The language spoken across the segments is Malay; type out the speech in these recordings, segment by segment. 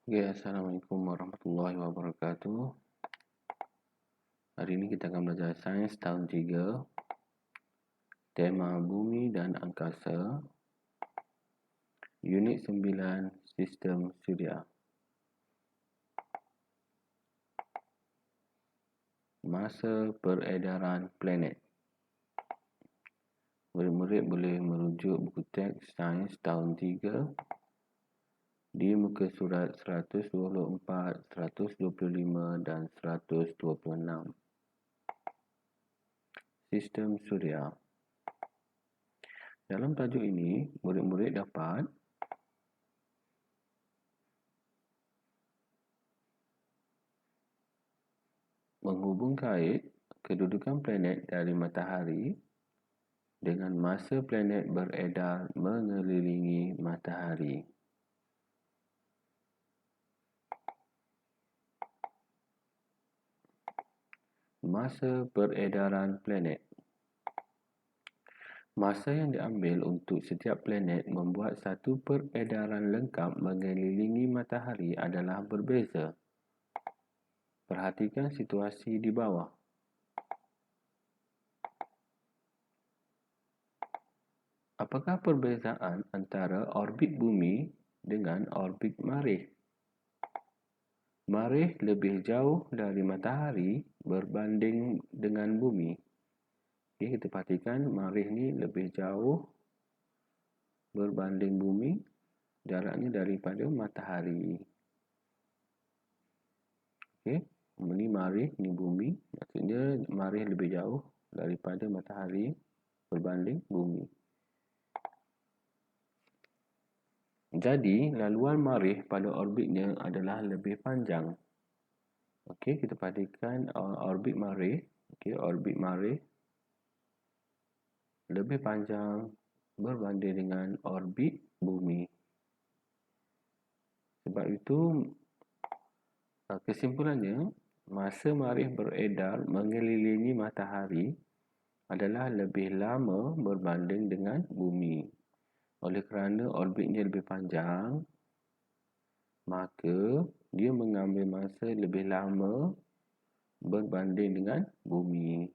Ya, Assalamualaikum warahmatullahi wabarakatuh. Hari ini kita akan belajar sains tahun 3, tema bumi dan angkasa, unit 9, sistem suria. Masa peredaran planet. Murid-murid boleh merujuk buku teks sains tahun 3 di muka surat 124, 125 dan 126. Sistem suria. Dalam tajuk ini, murid-murid dapat menghubung kait kedudukan planet dari matahari dengan masa planet beredar mengelilingi matahari. Masa peredaran planet. Masa yang diambil untuk setiap planet membuat satu peredaran lengkap mengelilingi matahari adalah berbeza. Perhatikan situasi di bawah. Apakah perbezaan antara orbit bumi dengan orbit Marikh? Marikh lebih jauh dari matahari berbanding dengan bumi. Okay, kita perhatikan Marikh ni lebih jauh berbanding bumi, jaraknya daripada matahari. Okay, ini Marikh, ni bumi. Maksudnya Marikh lebih jauh daripada matahari berbanding bumi. Jadi, laluan Marikh pada orbitnya adalah lebih panjang. Okey, kita perhatikan orbit Marikh. Okey, orbit Marikh lebih panjang berbanding dengan orbit bumi. Sebab itu, kesimpulannya, masa Marikh beredar mengelilingi matahari adalah lebih lama berbanding dengan bumi. Oleh kerana orbitnya lebih panjang, maka dia mengambil masa lebih lama berbanding dengan bumi.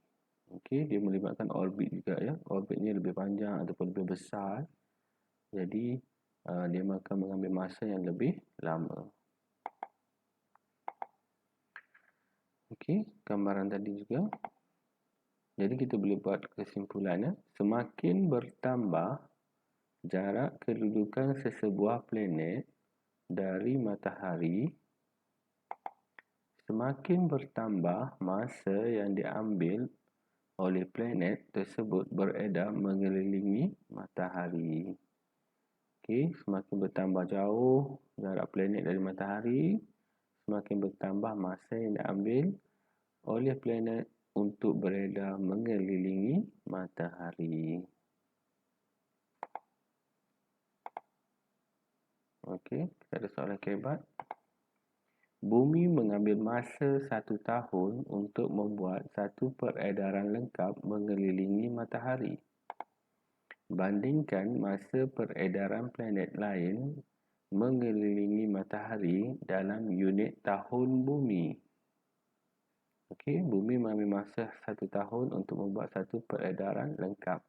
Okey, dia melibatkan orbit juga ya. Orbitnya lebih panjang ataupun lebih besar. Jadi dia akan mengambil masa yang lebih lama. Okey, gambaran tadi juga. Jadi kita boleh buat kesimpulannya, semakin bertambah jarak kedudukan sesebuah planet dari matahari, semakin bertambah masa yang diambil oleh planet tersebut beredar mengelilingi matahari. Okey, semakin bertambah jauh jarak planet dari matahari, semakin bertambah masa yang diambil oleh planet untuk beredar mengelilingi matahari. Okey, kita ada soalan kebat. Bumi mengambil masa 1 tahun untuk membuat satu peredaran lengkap mengelilingi matahari. Bandingkan masa peredaran planet lain mengelilingi matahari dalam unit tahun bumi. Okey, bumi mengambil masa 1 tahun untuk membuat satu peredaran lengkap.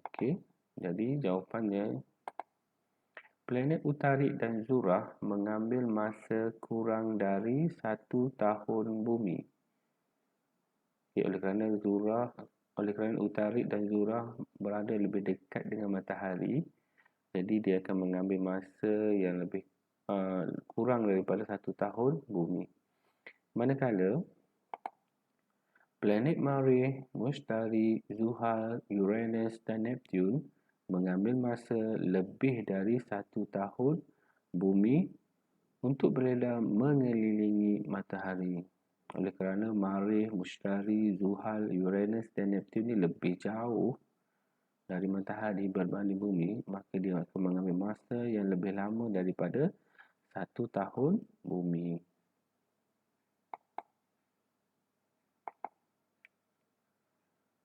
Okey, jadi jawapannya, planet Utarik dan Zurah mengambil masa kurang dari 1 tahun bumi. Okay, oleh kerana Utarik dan Zurah berada lebih dekat dengan matahari, jadi dia akan mengambil masa yang lebih kurang daripada 1 tahun bumi. Manakala planet Marikh, Mushtari, Zuhal, Uranus dan Neptune mengambil masa lebih dari 1 tahun bumi untuk beredar mengelilingi matahari. Oleh kerana Marikh, Mushtari, Zuhal, Uranus dan Neptune ini lebih jauh dari matahari berbanding bumi, maka dia akan mengambil masa yang lebih lama daripada 1 tahun bumi.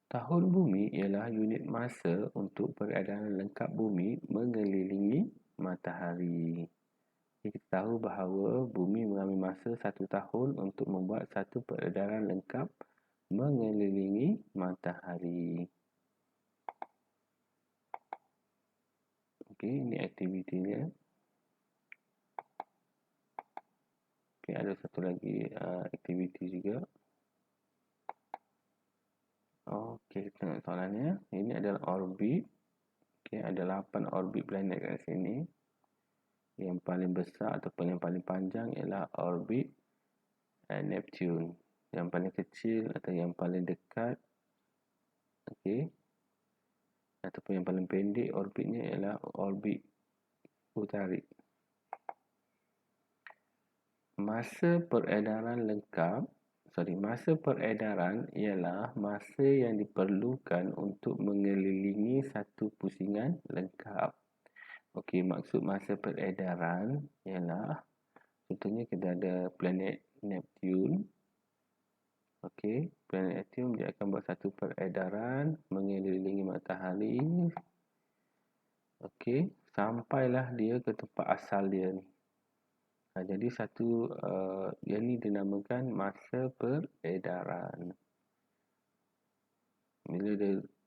Tahun bumi ialah unit masa untuk peredaran lengkap bumi mengelilingi matahari. Kita tahu bahawa bumi mengambil masa 1 tahun untuk membuat satu peredaran lengkap mengelilingi matahari. Okey, ini aktivitinya. Okey, ada satu lagi aktiviti juga. Okey, kita tengok soalannya. Ini adalah orbit. Okey, ada 8 orbit planet kat sini. Yang paling besar ataupun yang paling panjang ialah orbit Neptune. Yang paling kecil atau yang paling dekat, okey, ataupun yang paling pendek orbitnya ialah orbit Utari. Masa peredaran ialah masa yang diperlukan untuk mengelilingi satu pusingan lengkap. Okey, maksud masa peredaran ialah contohnya kita ada planet Neptune. Okey, planet Neptune dia akan buat satu peredaran mengelilingi matahari. Okey, sampailah dia ke tempat asal dia ni. Jadi yang ni dinamakan masa peredaran.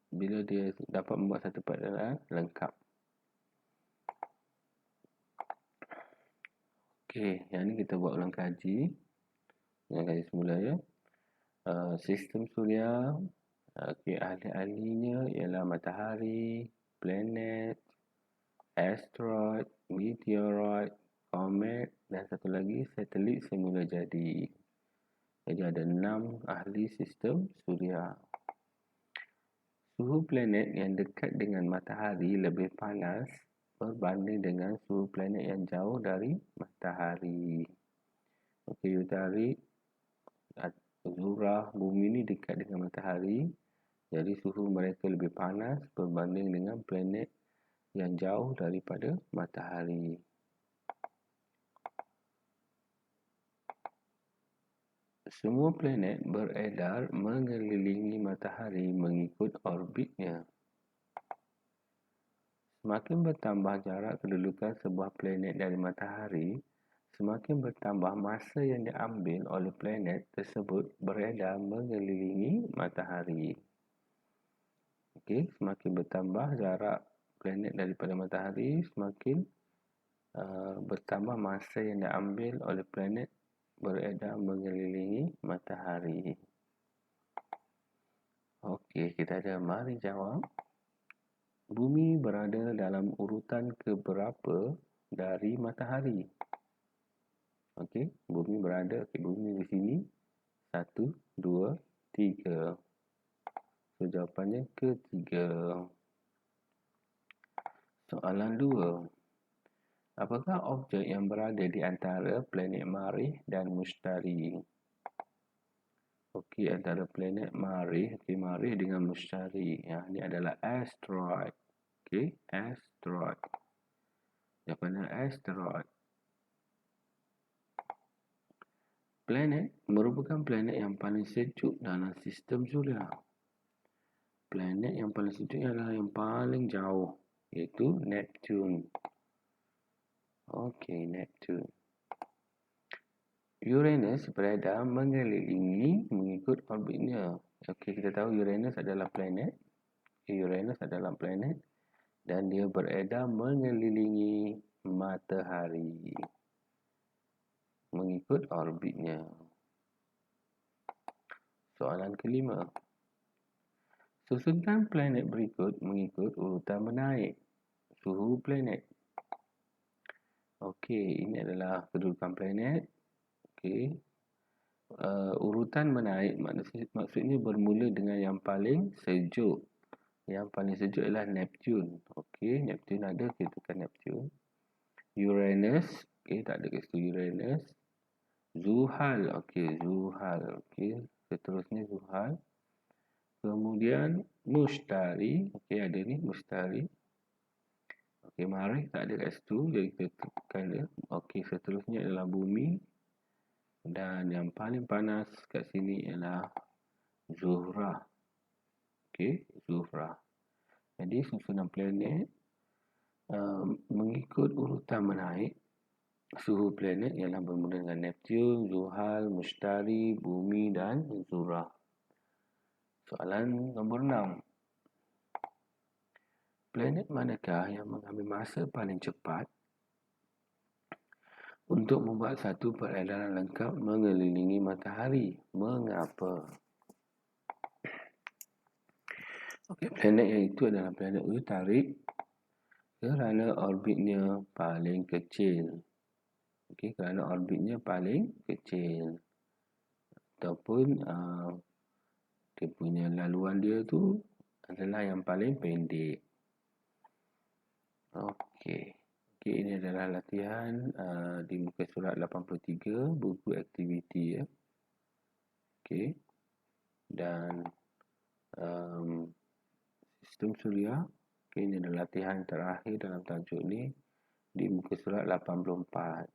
Bila dia dapat membuat satu peredaran lengkap. Okey, yang ni kita buat ulang kaji. Ulang kaji semula ya. Sistem suria, okey, ahli-ahlinya ialah matahari, planet, asteroid, meteoroid, komet dan satu lagi satelit semula jadi. Jadi ada 6 ahli sistem suria. Suhu planet yang dekat dengan matahari lebih panas berbanding dengan suhu planet yang jauh dari matahari. Okey, Utari, Zuhrah, bumi ni dekat dengan matahari. Jadi suhu mereka lebih panas berbanding dengan planet yang jauh daripada matahari. Semua planet beredar mengelilingi matahari mengikut orbitnya. Semakin bertambah jarak kedudukan sebuah planet dari matahari, semakin bertambah masa yang diambil oleh planet tersebut beredar mengelilingi matahari. Okey, semakin bertambah jarak planet daripada matahari, semakin bertambah masa yang diambil oleh planet beredar mengelilingi matahari. Okey, kita ada mari jawab. Bumi berada dalam urutan keberapa dari matahari? Okey, bumi di sini 1, 2, 3. So, jawapannya ketiga. Soalan 2. Apakah objek yang berada di antara planet Marikh dan Mushtari? Okey, antara planet Marikh dengan Mushtari. Ini adalah asteroid. Okey, asteroid. Jawapannya asteroid. Planet merupakan planet yang paling sejuk dalam sistem suria. Planet yang paling sejuk adalah yang paling jauh, iaitu Neptune. Okey, Neptune. Uranus beredar mengelilingi mengikut orbitnya. Okey, kita tahu Uranus adalah planet. Dan dia beredar mengelilingi matahari mengikut orbitnya. Soalan kelima. Susunkan planet berikut mengikut urutan menaik suhu planet. Okey, ini adalah kedudukan planet. Okey. Urutan menaik maksudnya bermula dengan yang paling sejuk. Yang paling sejuk ialah Neptune. Okey, Neptune ada, kita tekan Neptune. Uranus, okey, tak ada kat situ Uranus. Zuhal, okey, Zuhal. Okey, seterusnya Zuhal. Kemudian Mushtari, okey, ada ni Mushtari. Okey, Marikh tak ada kat situ, jadi kita tekan dia. Okey, seterusnya adalah bumi. Dan yang paling panas kat sini ialah Zuhrah. Okey, Zuhrah. Jadi susunan planet mengikut urutan menaik. Suhu planet ialah bermula dengan Neptun, Zuhal, Mushtari, Bumi dan Zura. Soalan nombor 6. Planet manakah yang mengambil masa paling cepat untuk membuat satu peredaran lengkap mengelilingi matahari? Mengapa? Okey, planet yang itu adalah planet utarik kerana orbitnya paling kecil. Okey, kerana orbitnya paling kecil. Ataupun dia punya laluan dia tu adalah yang paling pendek. Okey. Okey, ini adalah latihan di muka surat 83, buku aktiviti ya. Okey. Dan sistem suria. Okey, ini adalah latihan terakhir dalam tajuk ni di muka surat 84.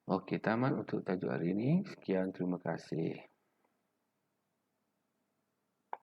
Okey, tamat untuk tajuk hari ini. Sekian, terima kasih.